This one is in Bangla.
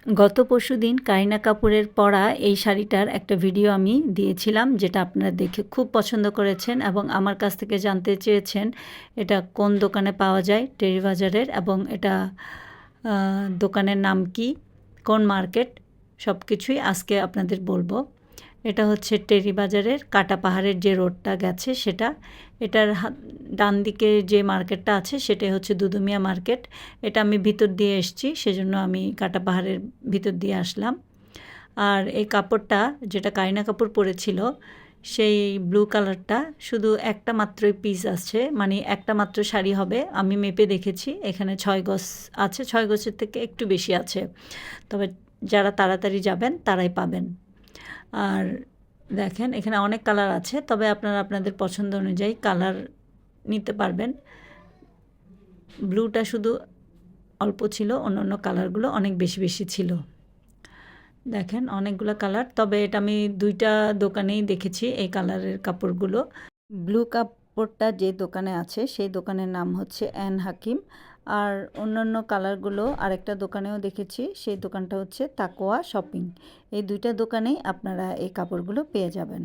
গত পরশুদিন কারিনা কাপুরের পরা এই শাড়িটার একটা ভিডিও আমি দিয়েছিলাম, যেটা আপনারা দেখে খুব পছন্দ করেছেন এবং আমার কাছ থেকে জানতে চেয়েছেন এটা কোন দোকানে পাওয়া যায় টেরি বাজারের, এবং এটা দোকানের নাম কি, কোন মার্কেট, সব কিছুই আজকে আপনাদের বলবো। এটা হচ্ছে টেরি বাজারের কাটা পাহাড়ের যে রোডটা গেছে সেটা, এটার ডান দিকে যে মার্কেটটা আছে সেটাই হচ্ছে দুদুমিয়া মার্কেট। এটা আমি ভিতর দিয়ে এসেছি, সেজন্য আমি কাটা পাহাড়ের ভিতর দিয়ে আসলাম। আর এই কাপড়টা যেটা কারিনা কাপুর পরেছিল সেই ব্লু কালারটা শুধু একটা মাত্রই পিস আছে, মানে একটা মাত্র শাড়ি হবে। আমি মেপে দেখেছি, এখানে 6 গজ আছে, 6 গজের থেকে একটু বেশি আছে, তবে যারা তাড়াতাড়ি যাবেন তারাই পাবেন। আর দেখেন এখানে অনেক কালার আছে, তবে আপনারা আপনাদের পছন্দ অনুযায়ী কালার নিতে পারবেন। ব্লুটা শুধু অল্প ছিল, অন্যান্য কালারগুলো অনেক বেশি বেশি ছিল। দেখেন অনেকগুলো কালার, তবে এটা আমি 2টা দোকানেই দেখেছি এই কালারের কাপড়গুলো। ব্লু কাপড়টা যে দোকানে আছে সেই দোকানের নাম হচ্ছে অ্যান হাকিম, আর অন্যান্য কালারগুলো আরেকটা দোকানেও দেখেছি, সেই দোকানটা হচ্ছে তাকোয়া শপিং। এই 2টা দোকানেই আপনারা এই কাপড়গুলো পেয়ে যাবেন।